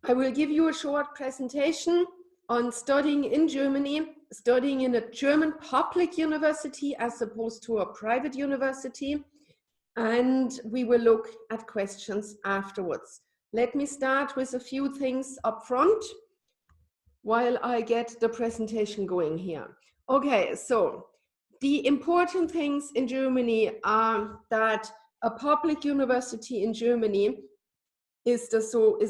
I will give you a short presentation on studying in Germany, studying in a German public university as opposed to a private university, and we will look at questions afterwards. Let me start with a few things up front while I get the presentation going here. Okay, so the important things in Germany are that a public university in Germany is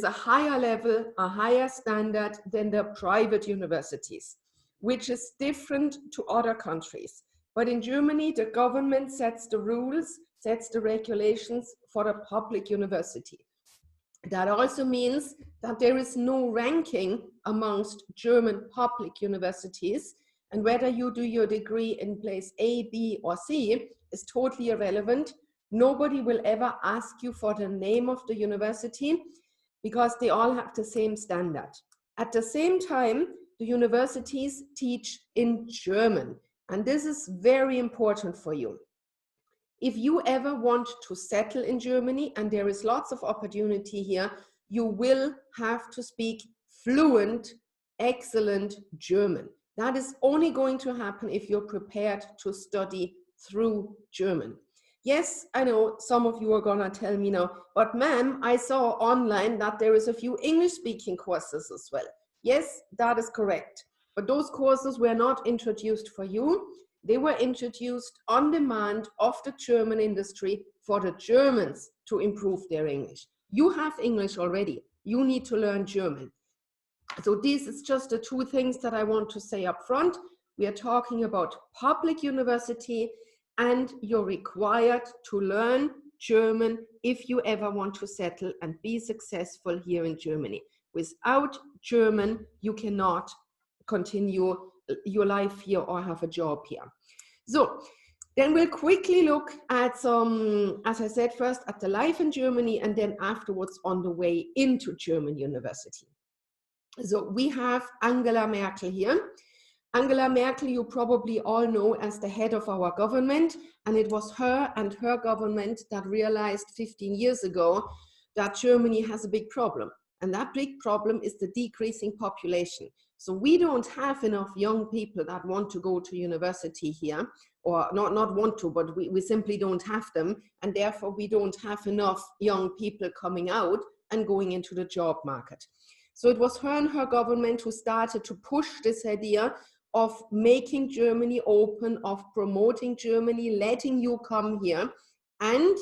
a higher level, a higher standard than the private universities, which is different to other countries. But in Germany, the government sets the rules, sets the regulations for a public university. That also means that there is no ranking amongst German public universities, and whether you do your degree in place A, B, or C is totally irrelevant. Nobody will ever ask you for the name of the university because they all have the same standard. At the same time, the universities teach in German, and this is very important for you. If you ever want to settle in Germany, and there is lots of opportunity here, you will have to speak fluent, excellent German. That is only going to happen if you're prepared to study through German. Yes, I know some of you are gonna tell me now, but ma'am, I saw online that there is a few English-speaking courses as well. Yes, that is correct. But those courses were not introduced for you. They were introduced on demand of the German industry for the Germans to improve their English. You have English already. You need to learn German. So this is just the two things that I want to say up front. We are talking about public university, and you're required to learn German if you ever want to settle and be successful here in Germany. Without German, you cannot continue your life here or have a job here. So then we'll quickly look at some, as I said, first at the life in Germany and then afterwards on the way into German university. So we have Angela Merkel here. Angela Merkel, you probably all know as the head of our government, and it was her and her government that realized 15 years ago that Germany has a big problem. And that big problem is the decreasing population. So we don't have enough young people that want to go to university here, or not want to, but we simply don't have them. And therefore we don't have enough young people coming out and going into the job market. So it was her and her government who started to push this idea of making Germany open, of promoting Germany, letting you come here. And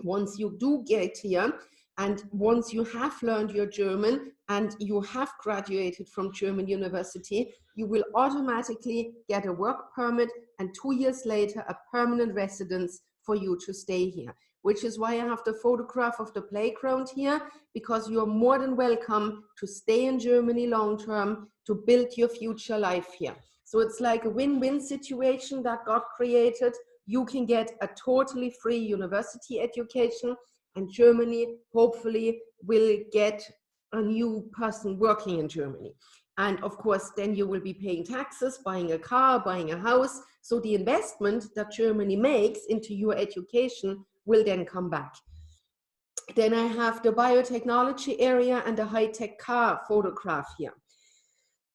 once you do get here, and once you have learned your German and you have graduated from German university, you will automatically get a work permit and 2 years later a permanent residence for you to stay here. Which is why I have the photograph of the playground here, because you are more than welcome to stay in Germany long term, to build your future life here. So it's like a win-win situation that got created. You can get a totally free university education, and Germany hopefully will get a new person working in Germany. And of course, then you will be paying taxes, buying a car, buying a house. So the investment that Germany makes into your education will then come back. Then I have the biotechnology area and the high-tech car photograph here.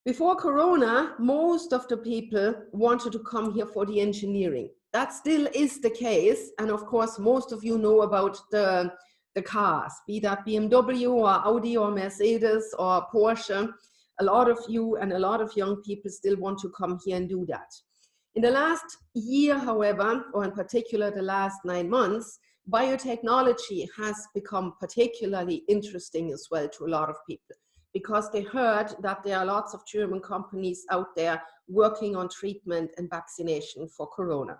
Before Corona, most of the people wanted to come here for the engineering. That still is the case. And of course, most of you know about the cars, be that BMW or Audi or Mercedes or Porsche. A lot of you and a lot of young people still want to come here and do that. In the last year, however, or in particular the last 9 months, biotechnology has become particularly interesting as well to a lot of people, because they heard that there are lots of German companies out there working on treatment and vaccination for Corona.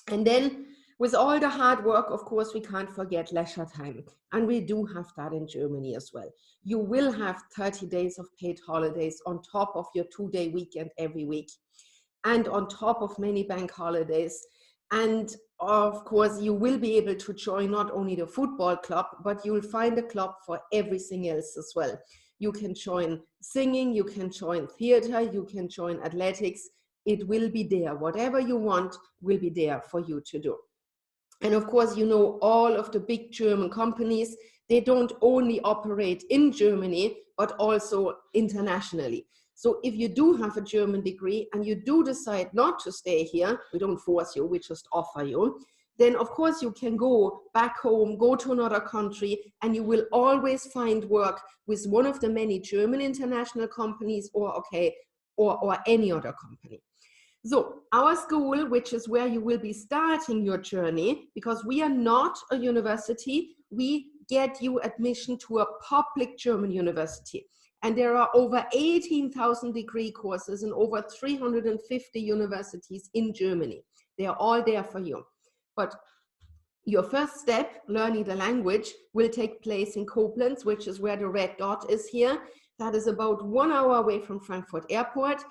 And then with all the hard work, of course, we can't forget leisure time. And we do have that in Germany as well. You will have 30 days of paid holidays on top of your 2-day weekend every week, and on top of many bank holidays. And of course, you will be able to join not only the football club, but you will find a club for everything else as well. You can join singing, you can join theater, you can join athletics. It will be there. Whatever you want will be there for you to do. And of course, you know all of the big German companies they don't only operate in Germany, but also internationally. So if you do have a German degree and you do decide not to stay here, we don't force you, we just offer you, then of course you can go back home, go to another country, and you will always find work with one of the many German international companies or any other company. So our school, which is where you will be starting your journey, because we are not a university, we get you admission to a public German university. And there are over 18,000 degree courses in over 350 universities in Germany. They are all there for you. But your first step, learning the language, will take place in Koblenz, which is where the red dot is here. That is about 1 hour away from Frankfurt Airport.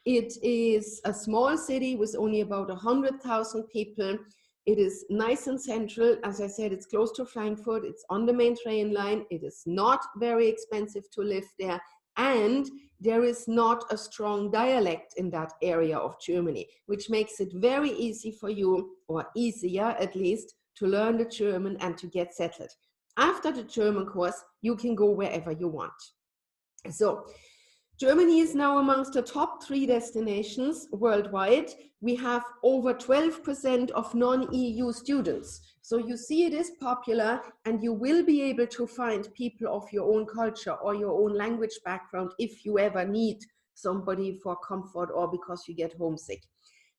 It is a small city with only about 100,000 people. It is nice and central. As I said, it's close to Frankfurt. It's on the main train line. It is not very expensive to live there. And there is not a strong dialect in that area of Germany, which makes it very easy for you, or easier at least, to learn the German and to get settled. After the German course, you can go wherever you want. So Germany is now amongst the top 3 destinations worldwide. We have over 12% of non-EU students. So you see it is popular, and you will be able to find people of your own culture or your own language background if you ever need somebody for comfort or because you get homesick.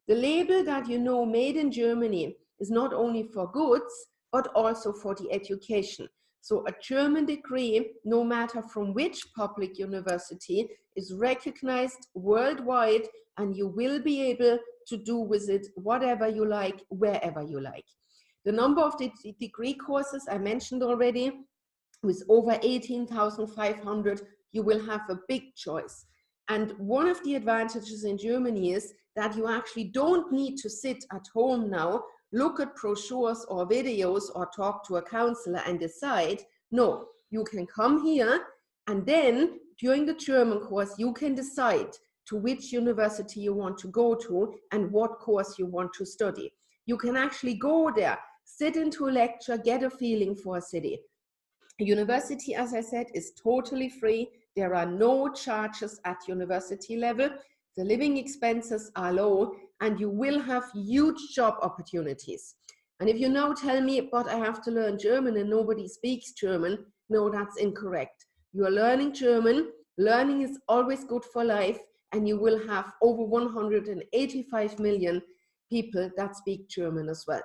The label that you know, made in Germany, is not only for goods, but also for the education. So a German degree, no matter from which public university, is recognized worldwide, and you will be able to do with it whatever you like, wherever you like. The number of the degree courses I mentioned already, with over 18,500, you will have a big choice. And one of the advantages in Germany is that you actually don't need to sit at home now, look at brochures or videos or talk to a counselor and decide. No, you can come here, and then during the German course, you can decide to which university you want to go to and what course you want to study. You can actually go there, sit into a lecture, get a feeling for a city. University, as I said, is totally free. There are no charges at university level. The living expenses are low, and you will have huge job opportunities. And if you now tell me, but I have to learn German and nobody speaks German, no, that's incorrect. You are learning German. Learning is always good for life, and you will have over 185 million people that speak German as well.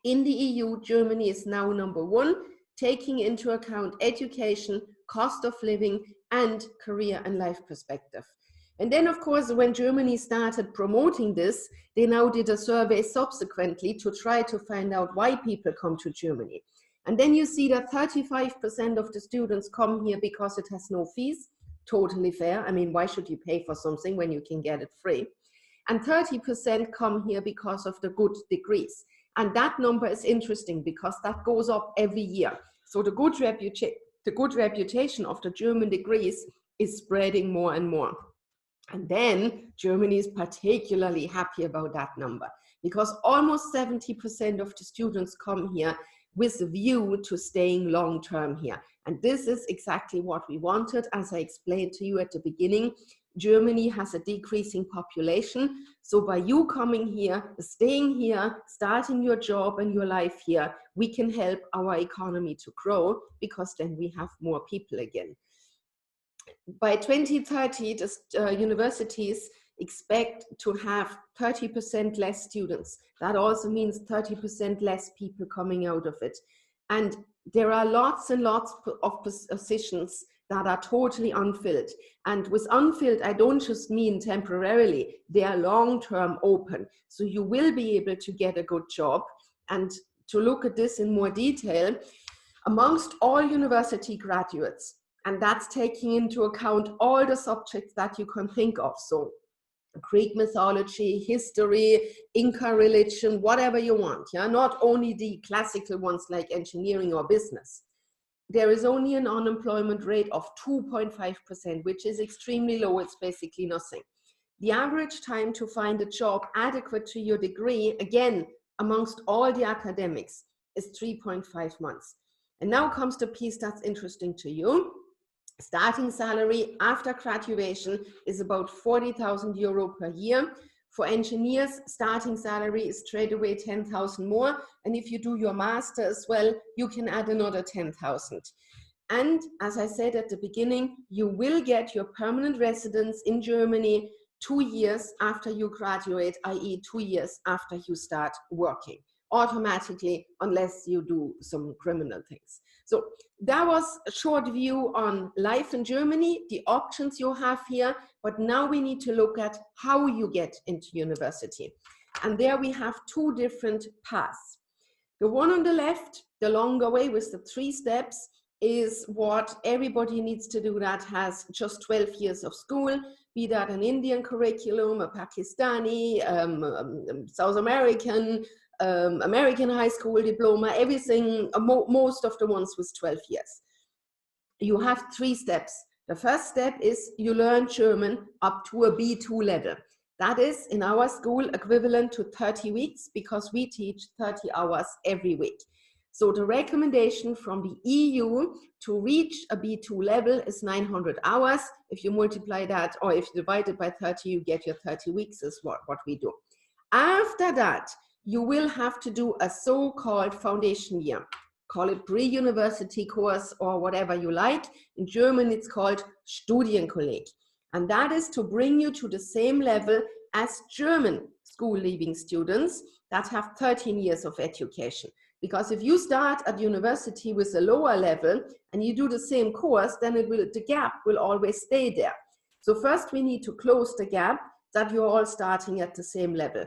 In the EU, Germany is now #1, taking into account education, cost of living, and career and life perspective. And then, of course, when Germany started promoting this, they now did a survey subsequently to try to find out why people come to Germany. And then you see that 35% of the students come here because it has no fees. Totally fair. I mean, why should you pay for something when you can get it free? And 30% come here because of the good degrees. And that number is interesting because that goes up every year. So the good reputation of the German degrees is spreading more and more. And then Germany is particularly happy about that number, because almost 70% of the students come here with a view to staying long-term here. And this is exactly what we wanted. As I explained to you at the beginning, Germany has a decreasing population. So by you coming here, staying here, starting your job and your life here, we can help our economy to grow, because then we have more people again. By 2030, the universities expect to have 30% less students. That also means 30% less people coming out of it. And there are lots and lots of positions that are totally unfilled. And with unfilled, I don't just mean temporarily, they are long-term open. So you will be able to get a good job. And to look at this in more detail, amongst all university graduates, and that's taking into account all the subjects that you can think of. So Greek mythology, history, Inca religion, whatever you want. Yeah? Not only the classical ones like engineering or business. There is only an unemployment rate of 2.5%, which is extremely low. It's basically nothing. The average time to find a job adequate to your degree, again, amongst all the academics, is 3.5 months. And now comes the piece that's interesting to you. Starting salary after graduation is about 40,000 euro per year. For engineers, starting salary is straight away 10,000 more. And if you do your master as well, you can add another 10,000. And as I said at the beginning, you will get your permanent residence in Germany 2 years after you graduate, i.e. 2 years after you start working, automatically, unless you do some criminal things. So that was a short view on life in Germany, the options you have here, but now we need to look at how you get into university. And there we have two different paths. The one on the left, the longer way with the 3 steps, is what everybody needs to do that has just 12 years of school, be that an Indian curriculum, a Pakistani, South American, American high school diploma, everything, most of the ones with 12 years. You have 3 steps. The first step is you learn German up to a B2 level. That is, in our school, equivalent to 30 weeks because we teach 30 hours every week. So the recommendation from the EU to reach a B2 level is 900 hours. If you multiply that, or if you divide it by 30, you get your 30 weeks is what we do. After that, you will have to do a so-called foundation year. Call it pre-university course or whatever you like. In German, it's called Studienkolleg. And that is to bring you to the same level as German school-leaving students that have 13 years of education. Because if you start at university with a lower level and you do the same course, then the gap will always stay there. So first we need to close the gap that you're all starting at the same level.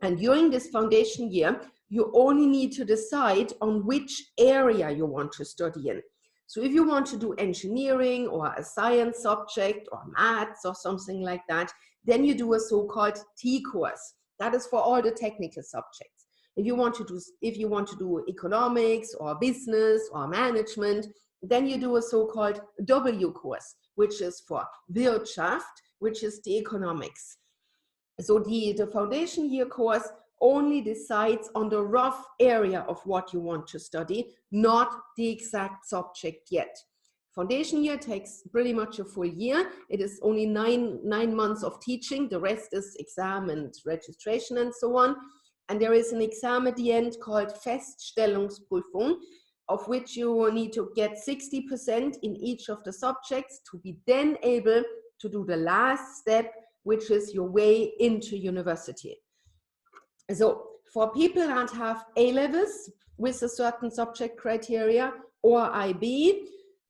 And during this foundation year, you only need to decide on which area you want to study in. So if you want to do engineering or a science subject or maths or something like that, then you do a so-called T course. That is for all the technical subjects. If you want to do economics or business or management, then you do a so-called W course, which is for Wirtschaft, which is the economics. So the foundation year course only decides on the rough area of what you want to study, not the exact subject yet. Foundation year takes pretty much a full year. It is only nine months of teaching. The rest is exam and registration and so on. And there is an exam at the end called Feststellungsprüfung, of which you need to get 60% in each of the subjects to be then able to do the last step, which is your way into university. So for people that have A-levels with a certain subject criteria or IB,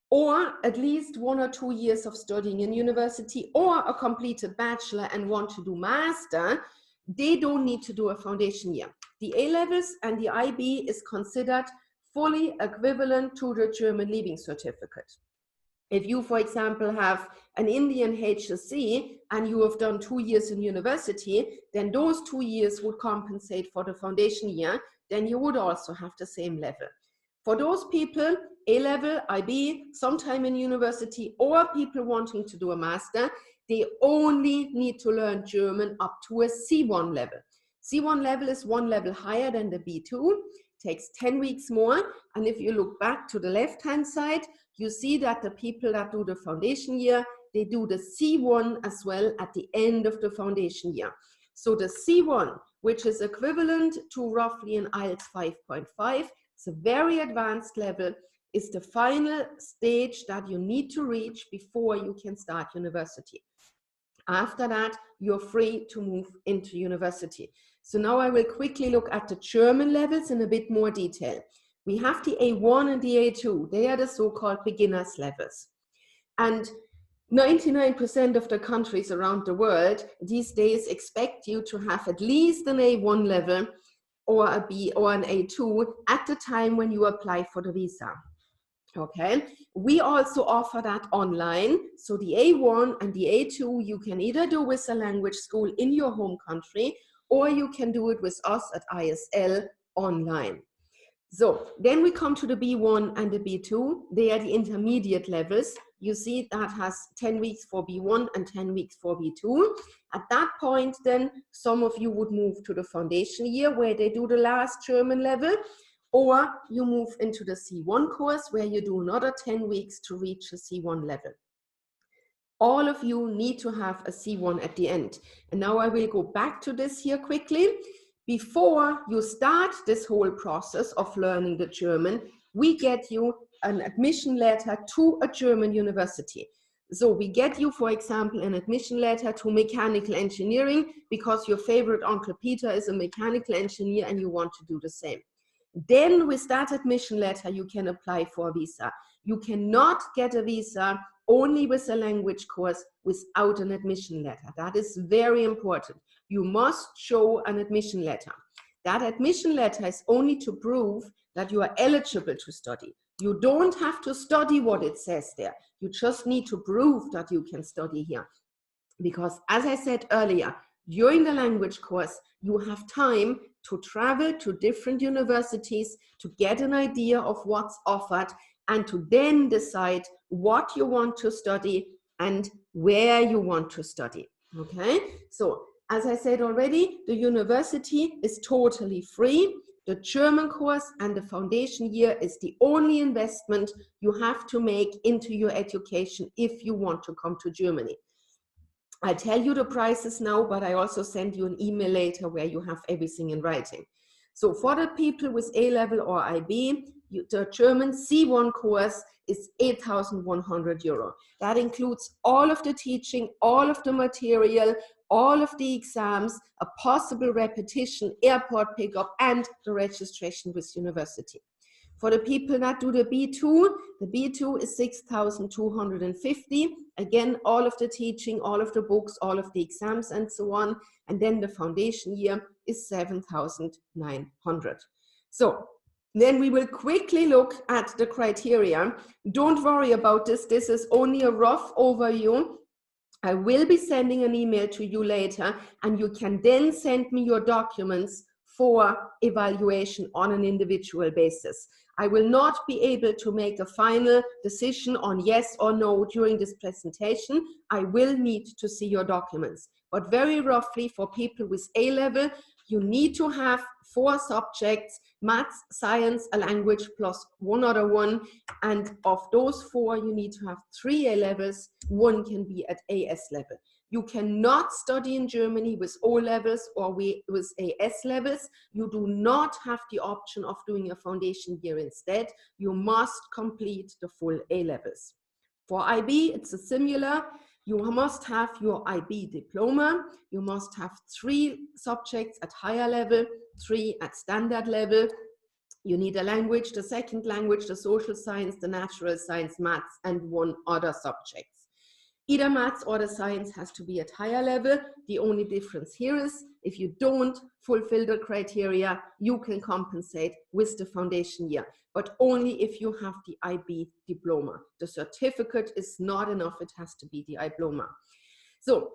or at least 1 or 2 years of studying in university, or a completed bachelor and want to do master, they don't need to do a foundation year. The A-levels and the IB is considered fully equivalent to the German leaving certificate. If you, for example, have an Indian HSC and you have done 2 years in university, then those 2 years would compensate for the foundation year, then you would also have the same level. For those people, A-level, IB, sometime in university, or people wanting to do a master, they only need to learn German up to a C1 level. C1 level is 1 level higher than the B2, takes 10 weeks more. And if you look back to the left-hand side, you see that the people that do the foundation year, they do the C1 as well at the end of the foundation year. So the C1, which is equivalent to roughly an IELTS 5.5, it's a very advanced level, is the final stage that you need to reach before you can start university. After that, you're free to move into university. So now I will quickly look at the German levels in a bit more detail. We have the A1 and the A2. They are the so-called beginners levels. And 99% of the countries around the world these days expect you to have at least an A1 level or a B or an A2 at the time when you apply for the visa. Okay, we also offer that online. So the A1 and the A2 you can either do with a language school in your home country, or you can do it with us at ISL online. So then we come to the B1 and the B2. They are the intermediate levels. You see that has 10 weeks for B1 and 10 weeks for B2. At that point, then some of you would move to the foundation year where they do the last German level, or you move into the C1 course where you do another 10 weeks to reach a C1 level. All of you need to have a C1 at the end. And now I will go back to this here quickly. Before you start this whole process of learning the German, we get you an admission letter to a German university. So we get you, for example, an admission letter to mechanical engineering because your favorite Uncle Peter is a mechanical engineer and you want to do the same. Then with that admission letter, you can apply for a visa. You cannot get a visa only with a language course without an admission letter. That is very important. You must show an admission letter. That admission letter is only to prove that you are eligible to study. You don't have to study what it says there. You just need to prove that you can study here. Because as I said earlier, during the language course, you have time to travel to different universities to get an idea of what's offered and to then decide what you want to study and where you want to study. Okay, so as I said already, the university is totally free. The German course and the foundation year is the only investment you have to make into your education if you want to come to Germany. I tell you the prices now, but I also send you an email later where you have everything in writing. So for the people with A-level or IB, the German C1 course is 8,100 euro. That includes all of the teaching, all of the material, all of the exams, a possible repetition, airport pickup, and the registration with university. For the people that do the B2 is 6,250. Again, all of the teaching, all of the books, all of the exams, and so on. And then the foundation year is 7,900. So then we will quickly look at the criteria. Don't worry about this. This is only a rough overview. I will be sending an email to you later, and you can then send me your documents for evaluation on an individual basis. I will not be able to make a final decision on yes or no during this presentation. I will need to see your documents. But very roughly, for people with A-level, you need to have 4 subjects: maths, science, a language, plus one other one. And of those 4, you need to have 3 A-levels. 1 can be at AS level. You cannot study in Germany with O levels or with AS levels. You do not have the option of doing a foundation year instead. You must complete the full A levels. For IB, it's a similar. You must have your IB diploma. You must have 3 subjects at higher level, 3 at standard level. You need a language, the second language, the social science, the natural science, maths, and 1 other subject. Either maths or the science has to be at higher level. The only difference here is if you don't fulfill the criteria, you can compensate with the foundation year, but only if you have the IB diploma. The certificate is not enough, it has to be the diploma. So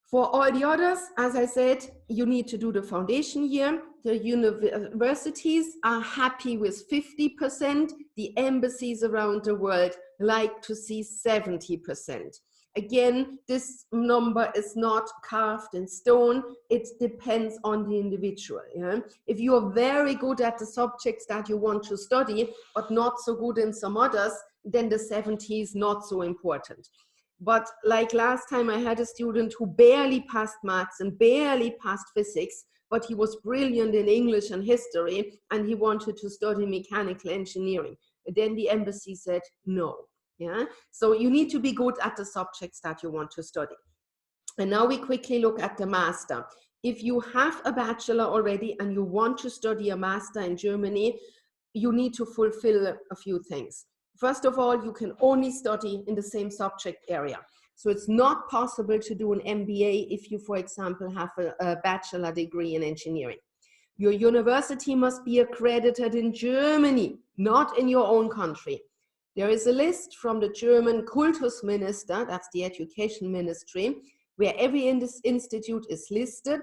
for all the others, as I said, you need to do the foundation year. The universities are happy with 50%. The embassies around the world like to see 70%. Again, this number is not carved in stone. It depends on the individual. Yeah? If you are very good at the subjects that you want to study, but not so good in some others, then the 70 is not so important. But like last time, I had a student who barely passed maths and barely passed physics, but he was brilliant in English and history, and he wanted to study mechanical engineering. And then the embassy said no. Yeah, so you need to be good at the subjects that you want to study. And now we quickly look at the master. If you have a bachelor already and you want to study a master in Germany, you need to fulfill a few things. First of all, you can only study in the same subject area. So it's not possible to do an MBA if you, for example, have a bachelor degree in engineering. Your university must be accredited in Germany, not in your own country. There is a list from the German Kultusminister, that's the education ministry, where every institute is listed,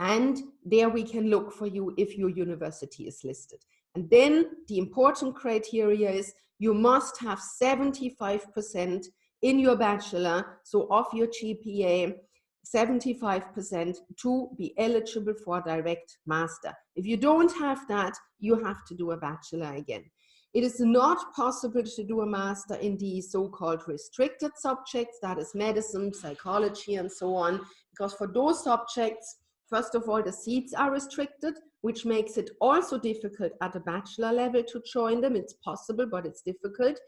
and there we can look for you if your university is listed. And then the important criteria is you must have 75% in your bachelor, so of your GPA, 75% to be eligible for direct master. If you don't have that, you have to do a bachelor again. It is not possible to do a master in the so-called restricted subjects, that is medicine, psychology, and so on, because for those subjects, first of all, the seats are restricted, which makes it also difficult at the bachelor level to join them. It's possible, but it's difficult.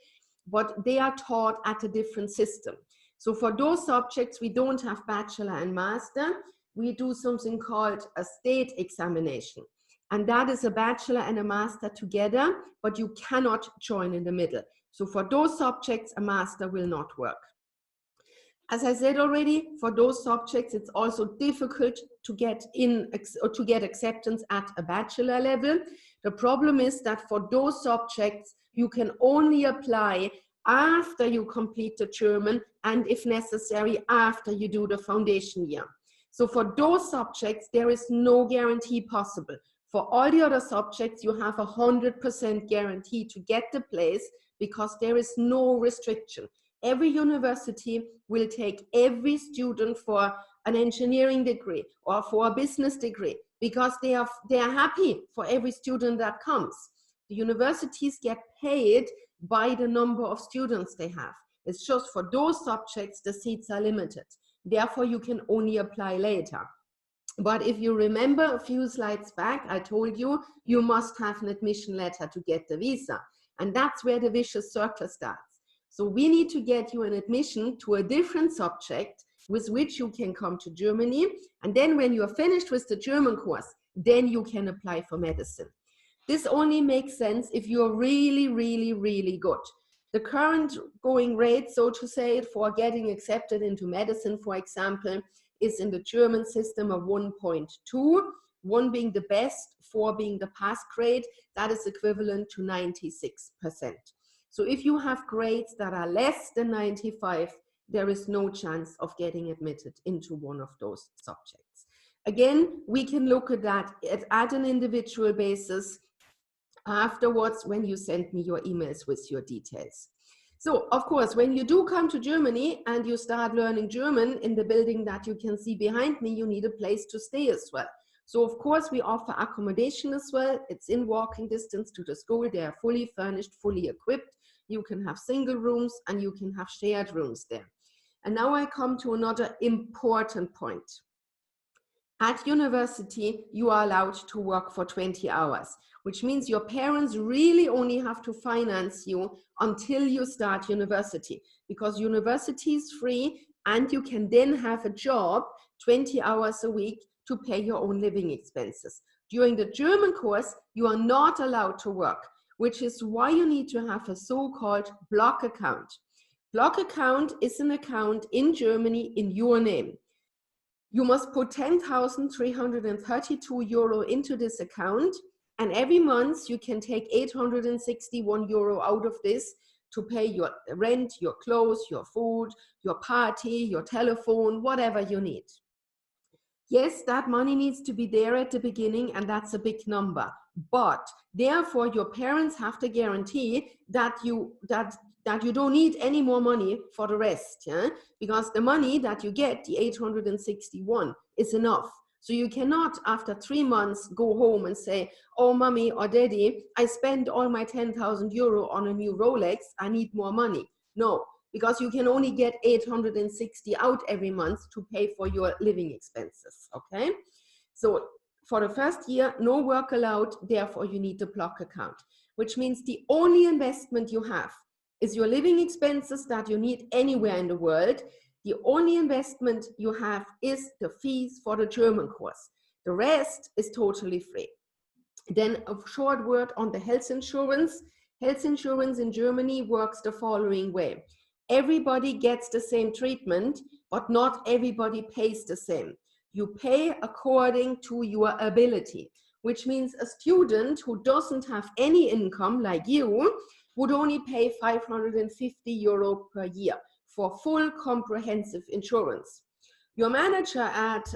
But they are taught at a different system. So for those subjects, we don't have bachelor and master. We do something called a state examination. And that is a bachelor and a master together, but you cannot join in the middle. So for those subjects, a master will not work. As I said already, for those subjects, it's also difficult to get in or to get acceptance at a bachelor level. The problem is that for those subjects, you can only apply after you complete the German and, if necessary, after you do the foundation year. So for those subjects, there is no guarantee possible. For all the other subjects, you have 100% guarantee to get the place because there is no restriction. Every university will take every student for an engineering degree or for a business degree because they are happy for every student that comes. The universities get paid by the number of students they have. It's just for those subjects, the seats are limited. Therefore, you can only apply later. But if you remember a few slides back, I told you, you must have an admission letter to get the visa. And that's where the vicious circle starts. So we need to get you an admission to a different subject with which you can come to Germany. And then when you're finished with the German course, then you can apply for medicine. This only makes sense if you're really, really, really good. The current going rate, so to say, for getting accepted into medicine, for example, is in the German system of 1.2, 1 being the best, 4 being the pass grade. That is equivalent to 96%. So if you have grades that are less than 95, there is no chance of getting admitted into one of those subjects. Again, we can look at that at an individual basis afterwards when you send me your emails with your details. So, of course, when you do come to Germany and you start learning German in the building that you can see behind me, you need a place to stay as well. So, of course, we offer accommodation as well. It's in walking distance to the school. They are fully furnished, fully equipped. You can have single rooms and you can have shared rooms there. And now I come to another important point. At university, you are allowed to work for 20 hours, which means your parents really only have to finance you until you start university, because university is free and you can then have a job 20 hours a week to pay your own living expenses. During the German course, you are not allowed to work, which is why you need to have a so-called block account. Block account is an account in Germany in your name. You must put 10,332 euro into this account, and every month you can take 861 euro out of this to pay your rent, your clothes, your food, your party, your telephone, whatever you need. Yes, that money needs to be there at the beginning, and that's a big number. But therefore, your parents have to guarantee that you don't need any more money for the rest, yeah? Because the money that you get, the 861, is enough. So you cannot, after 3 months, go home and say, oh, mommy or daddy, I spent all my 10,000 euro on a new Rolex, I need more money. No, because you can only get 860 out every month to pay for your living expenses, okay? So for the first year, no work allowed, therefore you need the block account, which means the only investment you have is your living expenses that you need anywhere in the world. The only investment you have is the fees for the German course. The rest is totally free. Then a short word on the health insurance. Health insurance in Germany works the following way. Everybody gets the same treatment, but not everybody pays the same. You pay according to your ability, which means a student who doesn't have any income like you would only pay 550 euro per year for full comprehensive insurance. Your manager at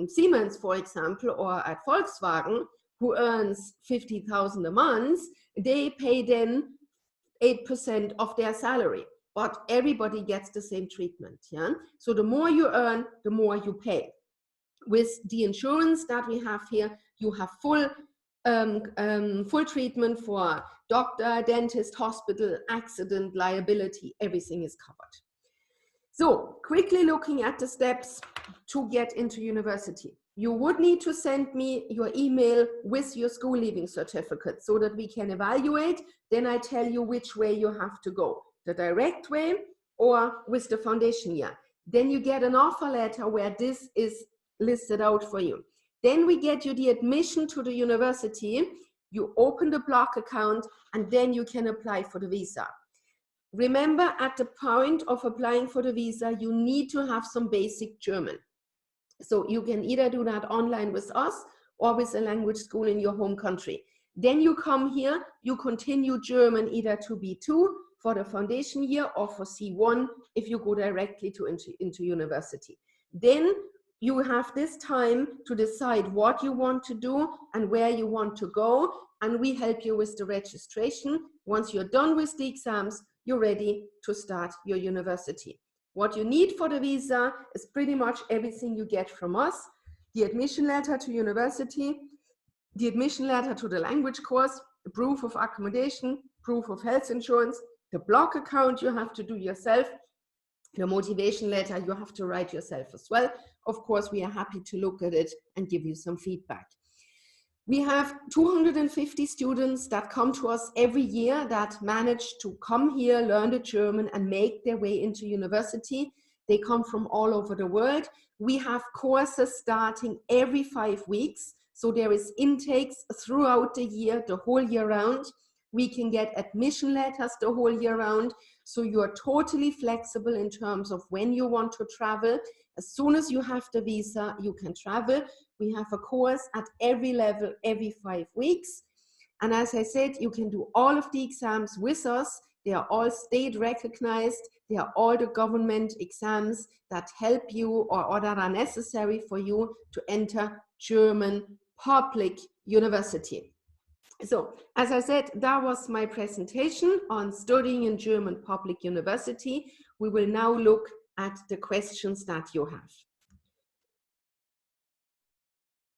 Siemens, for example, or at Volkswagen, who earns 50,000 a month, they pay then 8% of their salary. but everybody gets the same treatment. Yeah. So the more you earn, the more you pay. With the insurance that we have here, you have full treatment for doctor, dentist, hospital, accident, liability, everything is covered. So quickly looking at the steps to get into university. You would need to send me your email with your school leaving certificate so that we can evaluate. Then I tell you which way you have to go, the direct way or with the foundation year. Then you get an offer letter where this is listed out for you. Then we get you the admission to the university. You open the block account and then you can apply for the visa. Remember, at the point of applying for the visa, you need to have some basic German. So you can either do that online with us or with a language school in your home country. Then you come here, you continue German either to B2 for the foundation year or for C1 if you go directly into university. Then you have this time to decide what you want to do and where you want to go, and we help you with the registration. Once you're done with the exams, you're ready to start your university. What you need for the visa is pretty much everything you get from us: the admission letter to university, the admission letter to the language course, the proof of accommodation, proof of health insurance, the block account you have to do yourself, the motivation letter you have to write yourself as well. Of course, we are happy to look at it and give you some feedback. We have 250 students that come to us every year that manage to come here, learn the German, and make their way into university. They come from all over the world. We have courses starting every 5 weeks. So there is intakes throughout the year, the whole year round. We can get admission letters the whole year round. So you are totally flexible in terms of when you want to travel. As soon as you have the visa, you can travel. We have a course at every level every 5 weeks. And as I said, you can do all of the exams with us. They are all state recognized. They are all the government exams that help you or that are necessary for you to enter German public university. So, as I said, that was my presentation on studying in German public university. We will now look at the questions that you have.